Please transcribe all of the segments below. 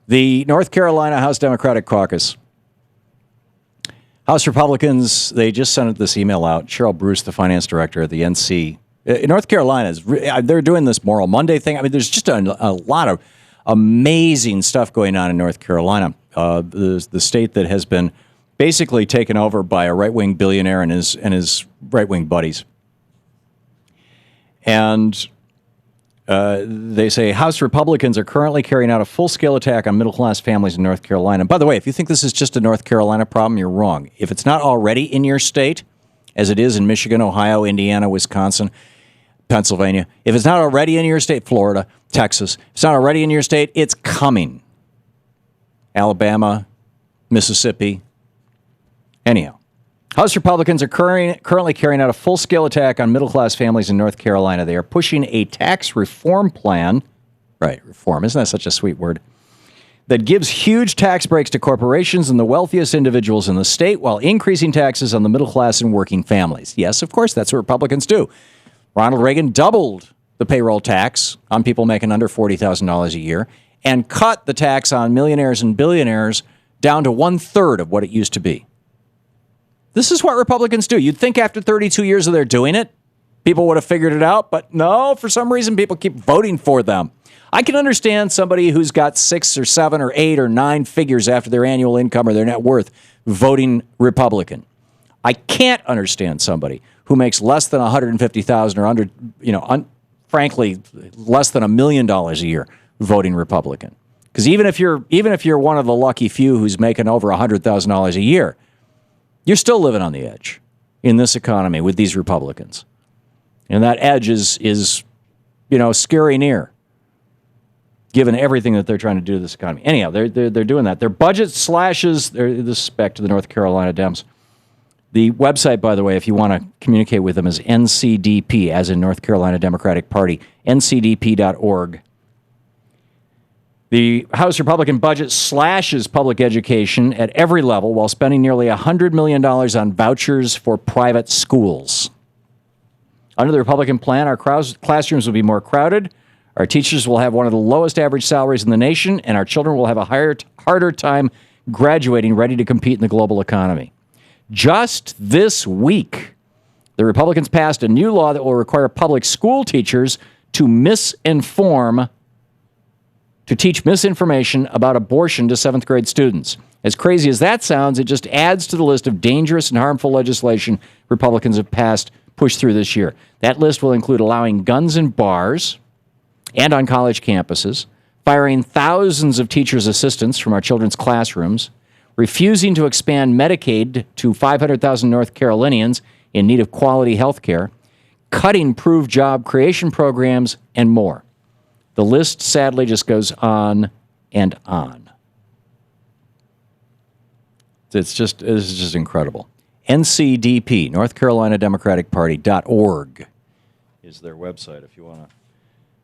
The North Carolina House Democratic Caucus. House Republicans, they just sent this email out. Cheryl Bruce, the finance director at the NC. North Carolina, they're doing this Moral Monday thing. I mean, there's just a lot of amazing stuff going on in North Carolina, the state that has been basically taken over by a right-wing billionaire and his right-wing buddies. And they say House Republicans are currently carrying out a full-scale attack on middle-class families in North Carolina. By the way, if you think this is just a North Carolina problem, you're wrong. If it's not already in your state, as it is in Michigan, Ohio, Indiana, Wisconsin, Pennsylvania, if it's not already in your state, Florida, Texas, if it's not already in your state, it's coming. Alabama, Mississippi. Anyhow. House Republicans are currently carrying out a full-scale attack on middle-class families in North Carolina. They are pushing a tax reform plan, right, reform, isn't that such a sweet word, that gives huge tax breaks to corporations and the wealthiest individuals in the state while increasing taxes on the middle class and working families. Yes, of course, that's what Republicans do. Ronald Reagan doubled the payroll tax on people making under $40,000 a year and cut the tax on millionaires and billionaires down to 1/3 of what it used to be. This is what Republicans do. You'd think after 32 years of their doing it, people would have figured it out, but no, for some reason, people keep voting for them. I can understand somebody who's got 6 or 7 or 8 or 9 figures after their annual income or their net worth voting Republican. I can't understand somebody who makes less than $150,000 or under, frankly, less than $1 million a year voting Republican. Because even if you're one of the lucky few who's making over $100,000 a year, you're still living on the edge in this economy with these Republicans. And that edge is scary near, given everything that they're trying to do to this economy. Anyhow, they're doing that. Their budget slashes, this is back to the North Carolina Dems. The website, by the way, if you want to communicate with them, is NCDP, as in North Carolina Democratic Party, ncdp.org. The House Republican budget slashes public education at every level while spending nearly $100 million on vouchers for private schools. Under the Republican plan, our classrooms will be more crowded, our teachers will have one of the lowest average salaries in the nation, and our children will have a harder time graduating ready to compete in the global economy. Just this week, the Republicans passed a new law that will require public school teachers to teach misinformation about abortion to 7th grade students. As crazy as that sounds, it just adds to the list of dangerous and harmful legislation Republicans have pushed through this year. That list will include allowing guns in bars and on college campuses, firing thousands of teachers' assistants from our children's classrooms, refusing to expand Medicaid to 500,000 North Carolinians in need of quality health care, cutting proved job creation programs, and more. The list, sadly, just goes on and on. This is just incredible. NCDP, North Carolina Democratic Party.org is their website if you want to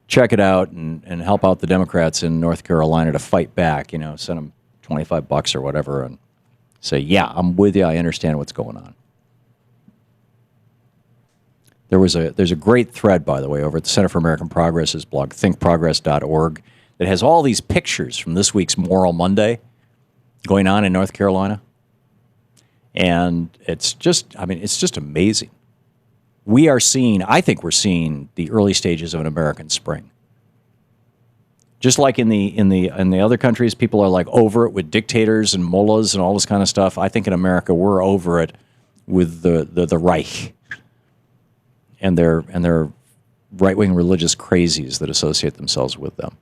check it out and help out the Democrats in North Carolina to fight back. Send them $25 or whatever and say, yeah, I'm with you. I understand what's going on. There's a great thread, by the way, over at the Center for American Progress's blog, thinkprogress.org, that has all these pictures from this week's Moral Monday going on in North Carolina. And it's just amazing. I think we're seeing the early stages of an American spring. Just like in the other countries, people are like over it with dictators and mullahs and all this kind of stuff. I think in America we're over it with the Reich and their right-wing religious crazies that associate themselves with them.